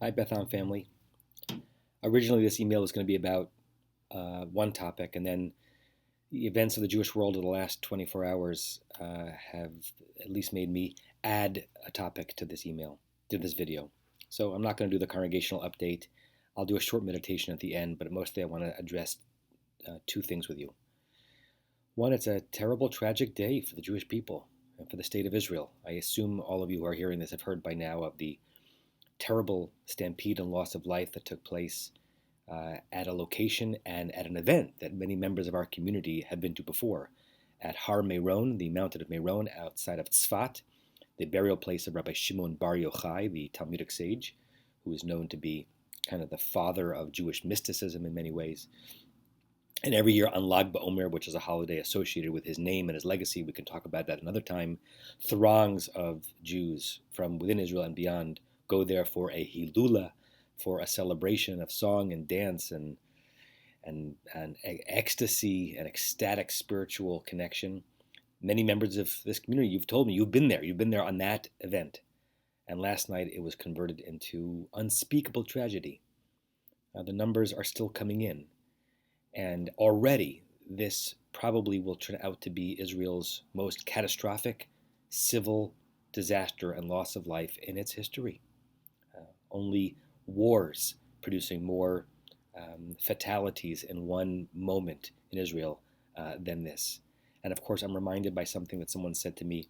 Hi, Betham family. Originally, this email was going to be about one topic, and then the events of the Jewish world of the last 24 hours have at least made me add a topic to this email, to this video. So I'm not going to do the congregational update. I'll do a short meditation at the end, but mostly I want to address two things with you. One, it's a terrible, tragic day for the Jewish people and for the state of Israel. I assume all of you who are hearing this have heard by now of the terrible stampede and loss of life that took place at a location and at an event that many members of our community have been to before, at Har Meron, the mountain of Meron outside of Tzfat, the burial place of Rabbi Shimon Bar Yochai, the Talmudic sage, who is known to be kind of the father of Jewish mysticism in many ways. And every year on Lag B'omer, which is a holiday associated with his name and his legacy, we can talk about that another time, throngs of Jews from within Israel and beyond go there for a hilula, for a celebration of song and dance and ecstasy and ecstatic spiritual connection. Many members of this community, you've told me, you've been there on that event. And last night it was converted into unspeakable tragedy. The numbers are still coming in. And already this probably will turn out to be Israel's most catastrophic civil disaster and loss of life in its history. Only wars producing more fatalities in one moment in Israel than this. And of course, I'm reminded by something that someone said to me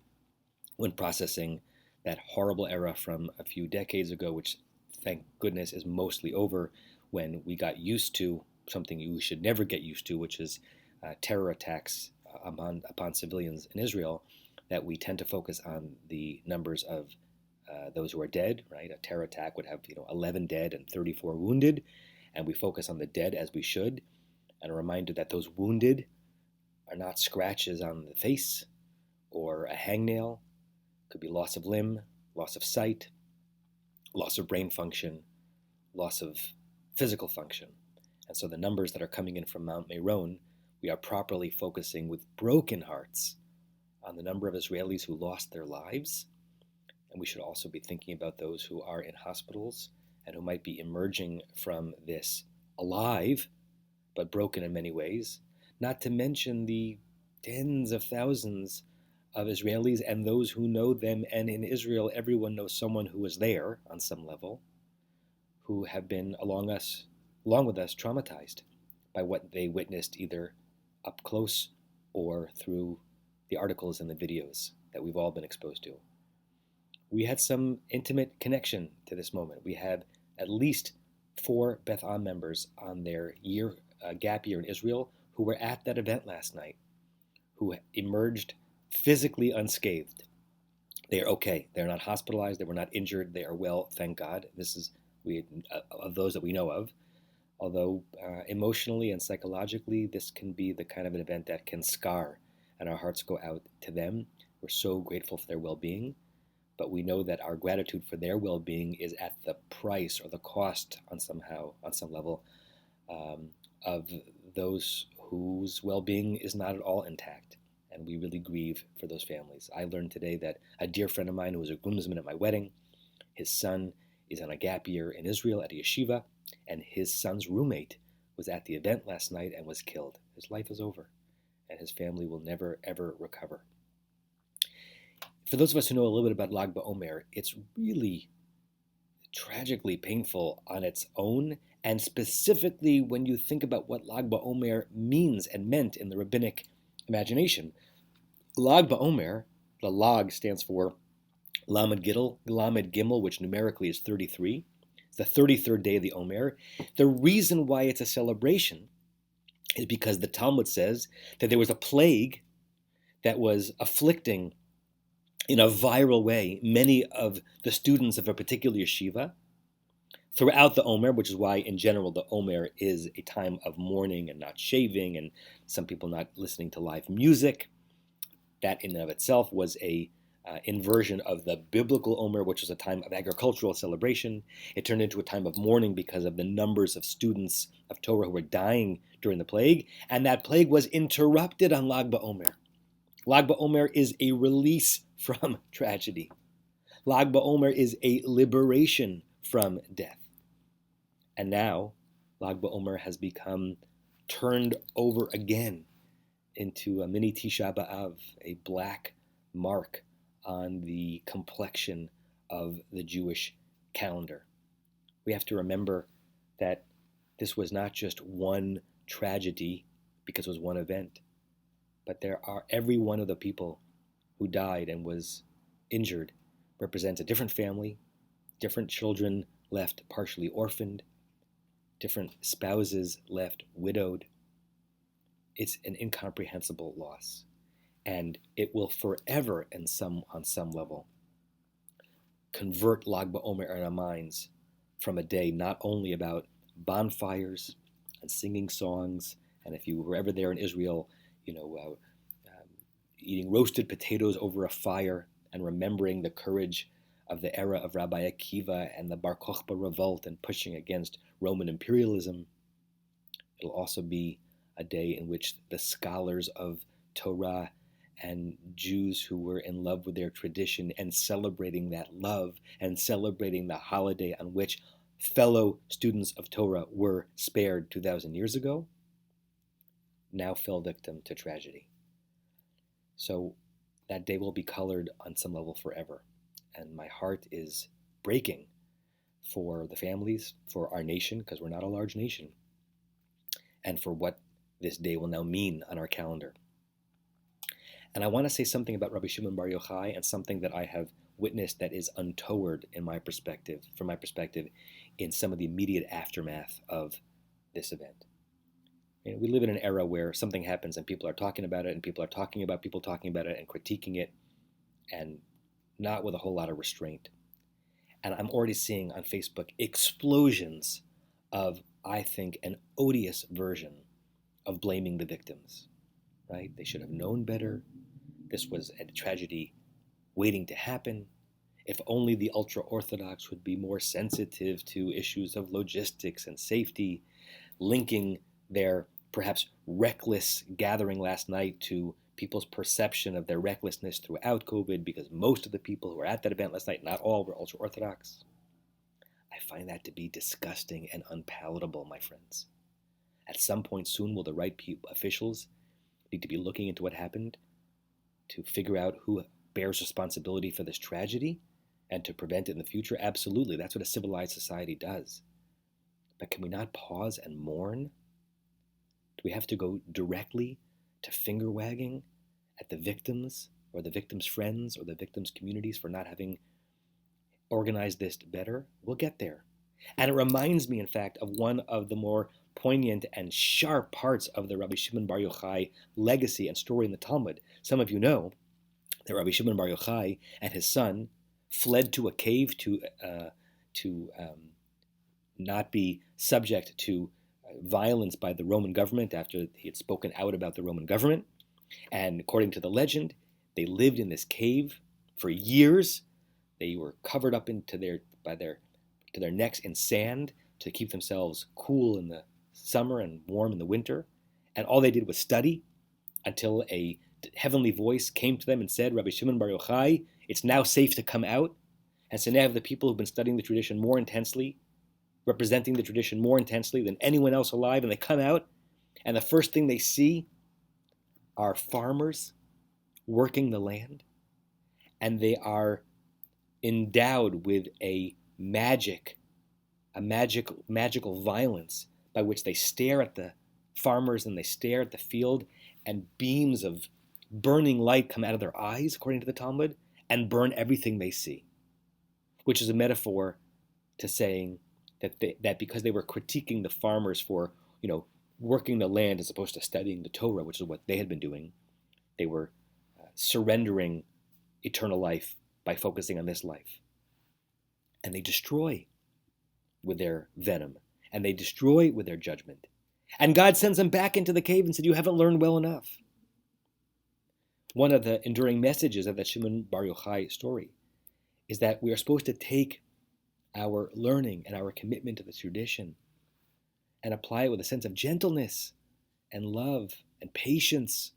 when processing that horrible era from a few decades ago, which thank goodness is mostly over, when we got used to something you should never get used to, which is terror attacks upon civilians in Israel, that we tend to focus on the numbers of those who are dead, right? A terror attack would have 11 dead and 34 wounded, and we focus on the dead as we should. And a reminder that those wounded are not scratches on the face or a hangnail. It could be loss of limb, loss of sight, loss of brain function, loss of physical function. And so the numbers that are coming in from Mount Meron, we are properly focusing with broken hearts on the number of Israelis who lost their lives. And we should also be thinking about those who are in hospitals and who might be emerging from this alive, but broken in many ways. Not to mention the tens of thousands of Israelis and those who know them. And in Israel, everyone knows someone who was there on some level, who have been along with us, traumatized by what they witnessed either up close or through the articles and the videos that we've all been exposed to. We had some intimate connection to this moment. We had at least 4 Beth Am members on their gap year in Israel who were at that event last night, who emerged physically unscathed. They are okay. They're not hospitalized. They were not injured. They are well, thank God. This is of those that we know of. Although emotionally and psychologically, this can be the kind of an event that can scar, and our hearts go out to them. We're so grateful for their well-being, but we know that our gratitude for their well-being is at the price or the cost on some level of those whose well-being is not at all intact, and we really grieve for those families. I learned today that a dear friend of mine who was a groomsman at my wedding, his son is on a gap year in Israel at a yeshiva, and his son's roommate was at the event last night and was killed. His life is over, and his family will never, ever recover. For those of us who know a little bit about Lag B'omer, it's really tragically painful on its own, and specifically when you think about what Lag B'omer means and meant in the rabbinic imagination. Lag B'omer, the Lag stands for Lamed Gimel, which numerically is 33. It's the 33rd day of the Omer. The reason why it's a celebration is because the Talmud says that there was a plague that was afflicting in a viral way many of the students of a particular yeshiva throughout the Omer, which is why in general the Omer is a time of mourning and not shaving, and some people not listening to live music. That in and of itself was a inversion of the biblical Omer, which was a time of agricultural celebration. It turned into a time of mourning because of the numbers of students of Torah who were dying during the plague, and that plague was interrupted on Lag B'omer. Lag B'omer is a release from tragedy. Lag B'omer is a liberation from death. And now Lag B'omer has become turned over again into a mini Tisha B'Av, a black mark on the complexion of the Jewish calendar. We have to remember that this was not just one tragedy because it was one event, but every one of the people who died and was injured represents a different family, different children left partially orphaned, different spouses left widowed. It's an incomprehensible loss, and it will forever, on some level, convert Lag BaOmer in our minds from a day not only about bonfires and singing songs, and if you were ever there in Israel, eating roasted potatoes over a fire and remembering the courage of the era of Rabbi Akiva and the Bar Kokhba revolt and pushing against Roman imperialism. It'll also be a day in which the scholars of Torah and Jews who were in love with their tradition and celebrating that love and celebrating the holiday on which fellow students of Torah were spared 2,000 years ago, now fell victim to tragedy. So that day will be colored on some level forever. And my heart is breaking for the families, for our nation, because we're not a large nation, and for what this day will now mean on our calendar. And I want to say something about Rabbi Shimon Bar Yochai and something that I have witnessed that is untoward from my perspective, in some of the immediate aftermath of this event. We live in an era where something happens and people are talking about it, and people are talking about people talking about it and critiquing it, and not with a whole lot of restraint. And I'm already seeing on Facebook explosions of, I think, an odious version of blaming the victims, right? They should have known better. This was a tragedy waiting to happen. If only the ultra-Orthodox would be more sensitive to issues of logistics and safety, linking their perhaps reckless gathering last night to people's perception of their recklessness throughout COVID, because most of the people who were at that event last night, not all, were ultra-Orthodox. I find that to be disgusting and unpalatable, my friends. At some point soon, will the right officials need to be looking into what happened to figure out who bears responsibility for this tragedy and to prevent it in the future? Absolutely, that's what a civilized society does. But can we not pause and mourn? Do we have to go directly to finger wagging at the victims or the victims' friends or the victims' communities for not having organized this better? We'll get there. And it reminds me, in fact, of one of the more poignant and sharp parts of the Rabbi Shimon Bar Yochai legacy and story in the Talmud. Some of you know that Rabbi Shimon Bar Yochai and his son fled to a cave to not be subject to violence by the Roman government after he had spoken out about the Roman government. And according to the legend, they lived in this cave for years. They were covered up to their necks in sand to keep themselves cool in the summer and warm in the winter. And all they did was study until a heavenly voice came to them and said, Rabbi Shimon Bar Yochai, it's now safe to come out. And so now the people who've been studying the tradition more intensely, representing the tradition more intensely than anyone else alive, and they come out, and the first thing they see are farmers working the land, and they are endowed with a magical violence by which they stare at the farmers and they stare at the field, and beams of burning light come out of their eyes, according to the Talmud, and burn everything they see, which is a metaphor to saying that because they were critiquing the farmers for, working the land as opposed to studying the Torah, which is what they had been doing, they were surrendering eternal life by focusing on this life. And they destroy with their venom, and they destroy with their judgment. And God sends them back into the cave and said, you haven't learned well enough. One of the enduring messages of that Shimon Bar Yochai story is that we are supposed to take our learning and our commitment to the tradition and apply it with a sense of gentleness and love and patience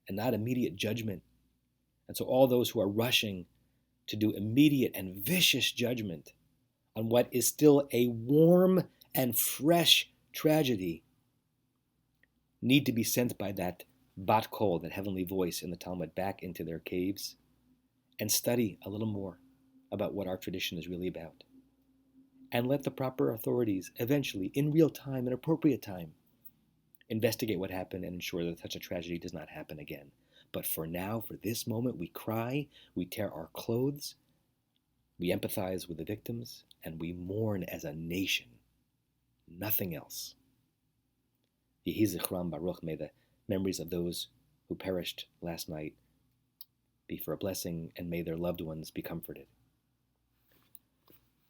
and not immediate judgment. And so all those who are rushing to do immediate and vicious judgment on what is still a warm and fresh tragedy need to be sent by that bat kol, that heavenly voice in the Talmud, back into their caves and study a little more about what our tradition is really about. And let the proper authorities eventually, in real time, in appropriate time, investigate what happened and ensure that such a tragedy does not happen again. But for now, for this moment, we cry, we tear our clothes, we empathize with the victims, and we mourn as a nation. Nothing else. Yehi Zichram Baruch, may the memories of those who perished last night be for a blessing, and may their loved ones be comforted.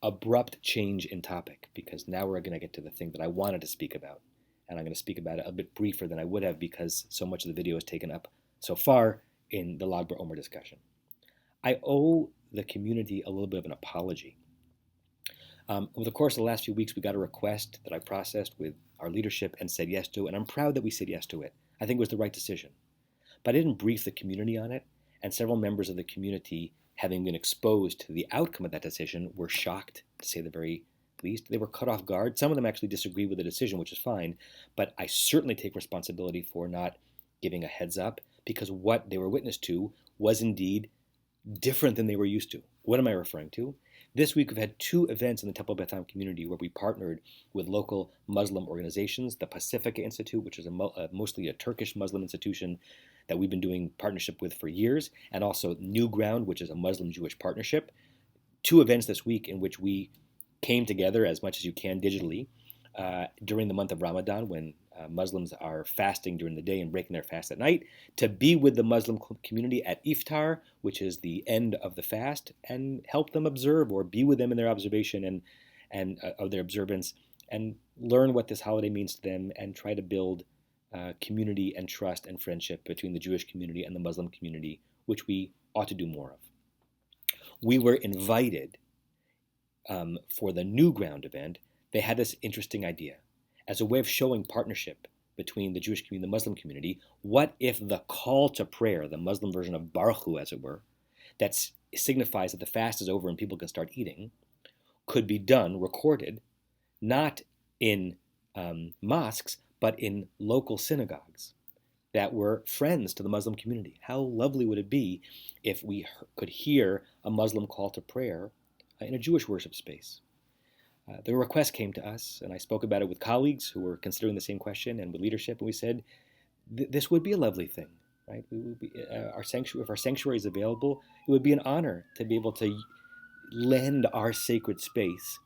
Abrupt change in topic, because now we're going to get to the thing that I wanted to speak about. And I'm going to speak about it a bit briefer than I would have, because so much of the video is taken up so far in the Lag B'omer discussion. I owe the community a little bit of an apology. Over the course of the last few weeks, we got a request that I processed with our leadership and said yes to, and I'm proud that we said yes to it. I think it was the right decision. But I didn't brief the community on it, and several members of the community, having been exposed to the outcome of that decision, were shocked, to say the very least. They were caught off guard. Some of them actually disagreed with the decision, which is fine, but I certainly take responsibility for not giving a heads up, because what they were witness to was indeed different than they were used to. What am I referring to? This week we've had two events in the Temple Beth Am community where we partnered with local Muslim organizations, the Pacifica Institute, which is mostly a Turkish Muslim institution that we've been doing partnership with for years, and also New Ground, which is a Muslim-Jewish partnership. Two events this week in which we came together as much as you can digitally during the month of Ramadan, when Muslims are fasting during the day and breaking their fast at night, to be with the Muslim community at Iftar, which is the end of the fast, and help them observe, or be with them in their observation and of their observance, and learn what this holiday means to them, and try to build community and trust and friendship between the Jewish community and the Muslim community, which we ought to do more of. We were invited for the New Ground event. They had this interesting idea. As a way of showing partnership between the Jewish community and the Muslim community, what if the call to prayer, the Muslim version of Baruch Hu, as it were, that signifies that the fast is over and people can start eating, could be done, recorded, not in mosques, but in local synagogues that were friends to the Muslim community? How lovely would it be if we could hear a Muslim call to prayer in a Jewish worship space? The request came to us, and I spoke about it with colleagues who were considering the same question, and with leadership, and we said, this would be a lovely thing, right? We would be, if our sanctuary is available, it would be an honor to be able to lend our sacred space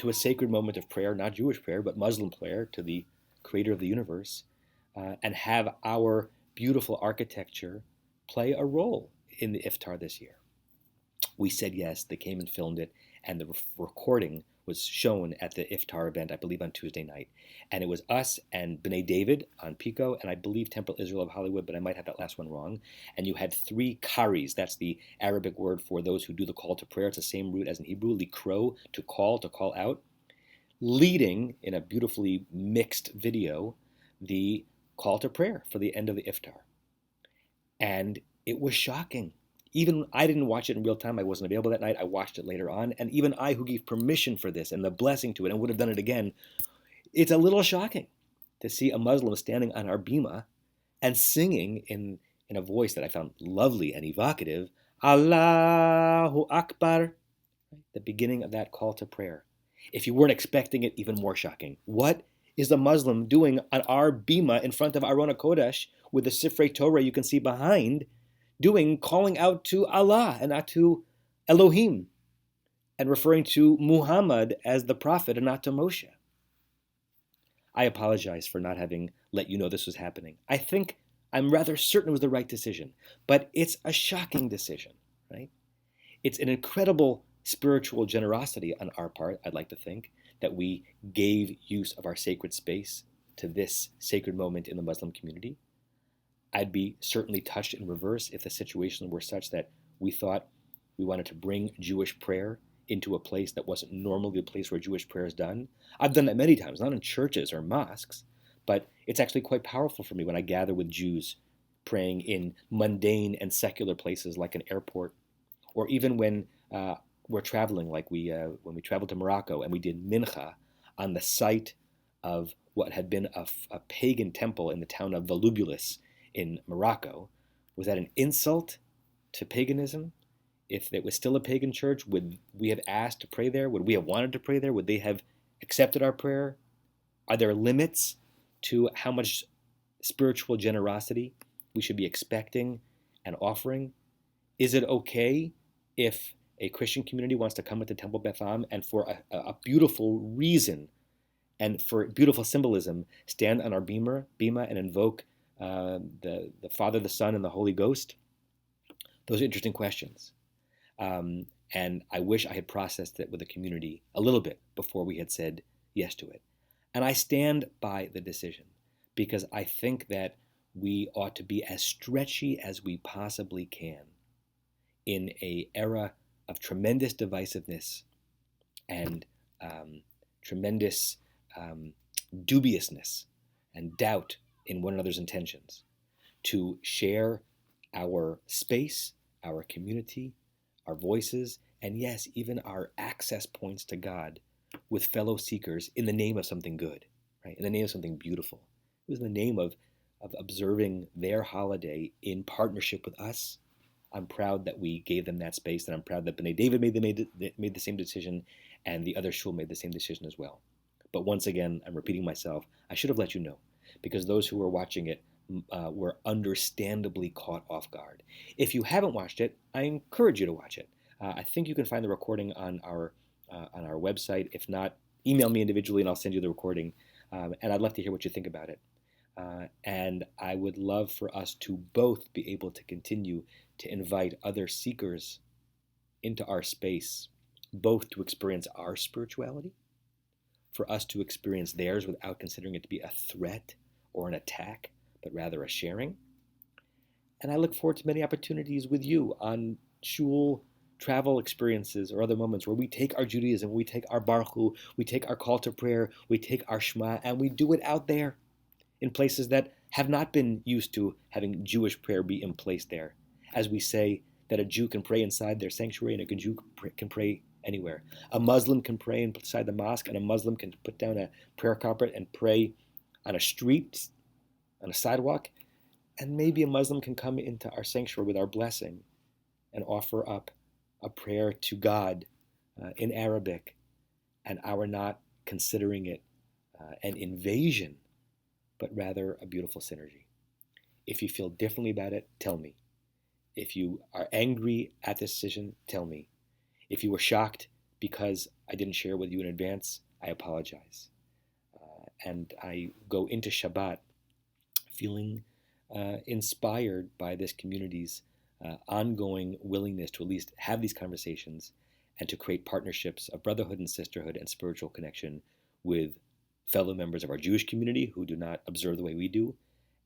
to a sacred moment of prayer, not Jewish prayer, but Muslim prayer to the creator of the universe, and have our beautiful architecture play a role in the Iftar this year. We said yes. They came and filmed it, and the recording was shown at the Iftar event, I believe on Tuesday night. And it was us and B'nai David on Pico, and I believe Temple Israel of Hollywood, but I might have that last one wrong. And you had three qaris, that's the Arabic word for those who do the call to prayer. It's the same root as in Hebrew, likro, to call out, leading in a beautifully mixed video the call to prayer for the end of the Iftar. And it was shocking. Even I didn't watch it in real time. I wasn't available that night. I watched it later on. And even I, who gave permission for this and the blessing to it and would have done it again, it's a little shocking to see a Muslim standing on our bima and singing in a voice that I found lovely and evocative, Allahu Akbar, the beginning of that call to prayer. If you weren't expecting it, even more shocking. What is the Muslim doing on our bima in front of Aron HaKodesh with the Sifrei Torah you can see behind, calling out to Allah and not to Elohim, and referring to Muhammad as the prophet and not to Moshe? I apologize for not having let you know this was happening. I'm rather certain it was the right decision, but it's a shocking decision, right? It's an incredible spiritual generosity on our part, I'd like to think, that we gave use of our sacred space to this sacred moment in the Muslim community. I'd be certainly touched in reverse if the situation were such that we thought we wanted to bring Jewish prayer into a place that wasn't normally the place where Jewish prayer is done. I've done that many times, not in churches or mosques, but it's actually quite powerful for me when I gather with Jews praying in mundane and secular places like an airport, or even when we're traveling, like when we traveled to Morocco and we did mincha on the site of what had been a pagan temple in the town of Volubilis in Morocco, was that an insult to paganism? If it was still a pagan church, would we have asked to pray there? Would we have wanted to pray there? Would they have accepted our prayer? Are there limits to how much spiritual generosity we should be expecting and offering? Is it okay if a Christian community wants to come into Temple Beth Am and for a beautiful reason and for beautiful symbolism stand on our bima and invoke the Father, the Son, and the Holy Ghost? Those are interesting questions. And I wish I had processed it with the community a little bit before we had said yes to it. And I stand by the decision because I think that we ought to be as stretchy as we possibly can in an era of tremendous divisiveness and tremendous dubiousness and doubt in one another's intentions, to share our space, our community, our voices, and yes, even our access points to God with fellow seekers in the name of something good, right? In the name of something beautiful. It was in the name of observing their holiday in partnership with us. I'm proud that we gave them that space, and I'm proud that B'nai David made the same decision, and the other shul made the same decision as well. But once again, I'm repeating myself, I should have let you know, because those who were watching it were understandably caught off guard. If you haven't watched it, I encourage you to watch it. I think you can find the recording on our website. If not, email me individually and I'll send you the recording. And I'd love to hear what you think about it. And I would love for us to both be able to continue to invite other seekers into our space, both to experience our spirituality, for us to experience theirs without considering it to be a threat or an attack, but rather a sharing. And I look forward to many opportunities with you on shul travel experiences or other moments where we take our Judaism, we take our Baruch Hu, we take our call to prayer, we take our Shema, and we do it out there in places that have not been used to having Jewish prayer be in place there. As we say that a Jew can pray inside their sanctuary and a Jew can pray anywhere. A Muslim can pray inside the mosque, and a Muslim can put down a prayer carpet and pray on a street, on a sidewalk, and maybe a Muslim can come into our sanctuary with our blessing and offer up a prayer to God in Arabic, and our not considering it an invasion, but rather a beautiful synergy. If you feel differently about it, tell me. If you are angry at this decision, tell me. If you were shocked because I didn't share with you in advance, I apologize. And I go into Shabbat feeling inspired by this community's ongoing willingness to at least have these conversations and to create partnerships of brotherhood and sisterhood and spiritual connection with fellow members of our Jewish community who do not observe the way we do,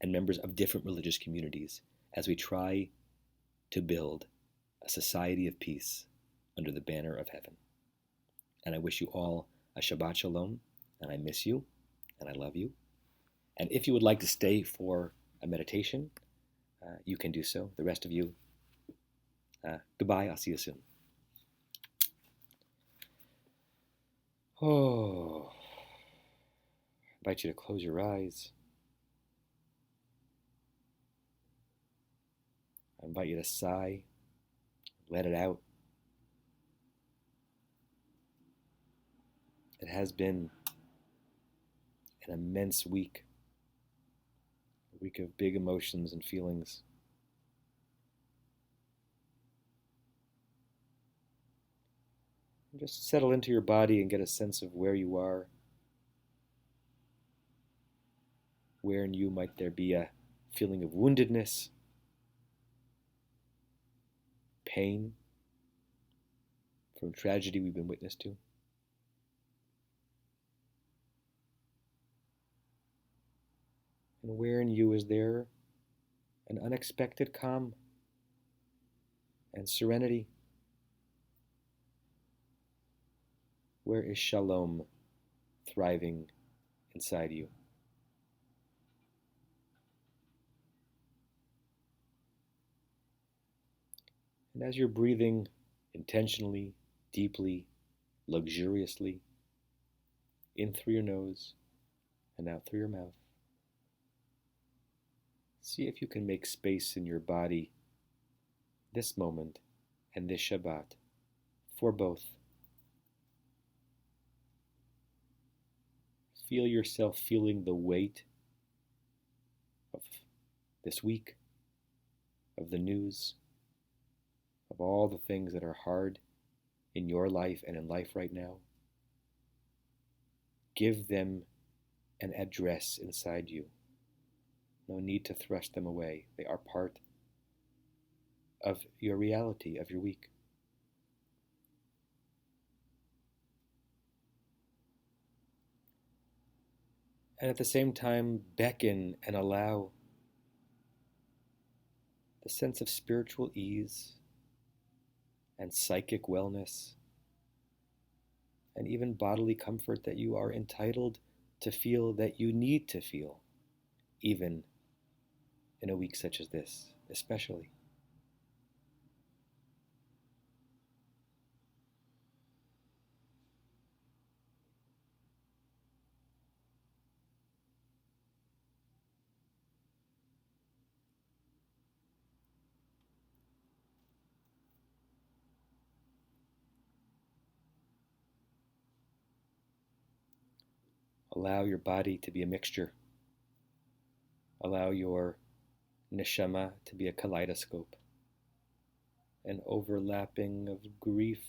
and members of different religious communities as we try to build a society of peace under the banner of heaven. And I wish you all a Shabbat Shalom, and I miss you, and I love you. And if you would like to stay for a meditation, you can do so. The rest of you, goodbye. I'll see you soon. Oh, I invite you to close your eyes. I invite you to sigh, let it out. It has been an immense week, a week of big emotions and feelings. And just settle into your body and get a sense of where you are. Where in you might there be a feeling of woundedness, pain from tragedy we've been witness to? And where in you is there an unexpected calm and serenity? Where is shalom thriving inside you? And as you're breathing intentionally, deeply, luxuriously, In through your nose and out through your mouth. See if you can make space in your body this moment and this Shabbat for both. Feel yourself feeling the weight of this week, of the news, of all the things that are hard in your life and in life right now. Give them an address inside you. No need to thrust them away. They are part of your reality, of your week. And at the same time, beckon and allow the sense of spiritual ease and psychic wellness and even bodily comfort that you are entitled to feel, that you need to feel, even in a week such as this, especially. Allow your body to be a mixture. Allow your neshama to be a kaleidoscope, an overlapping of grief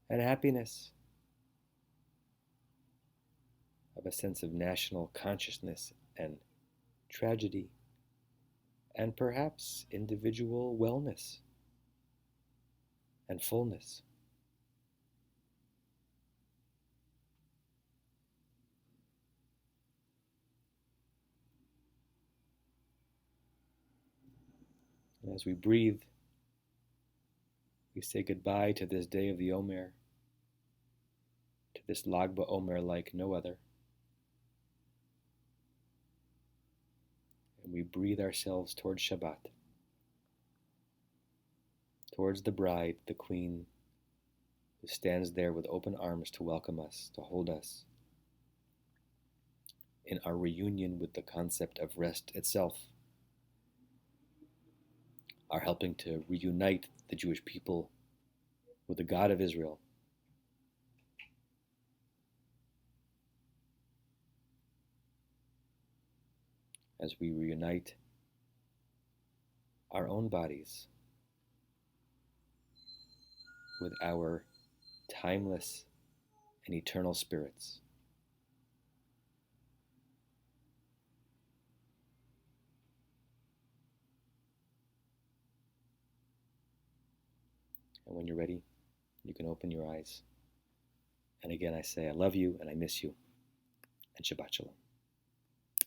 and happiness, of a sense of national consciousness and tragedy, and perhaps individual wellness and fullness. And as we breathe, we say goodbye to this day of the Omer, to this Lag B'omer like no other. And we breathe ourselves towards Shabbat, towards the bride, the queen, who stands there with open arms to welcome us, to hold us in our reunion with the concept of rest itself, our helping to reunite the Jewish people with the God of Israel. As we reunite our own bodies with our timeless and eternal spirits. And when you're ready, you can open your eyes. And again, I say, I love you and I miss you. And Shabbat Shalom.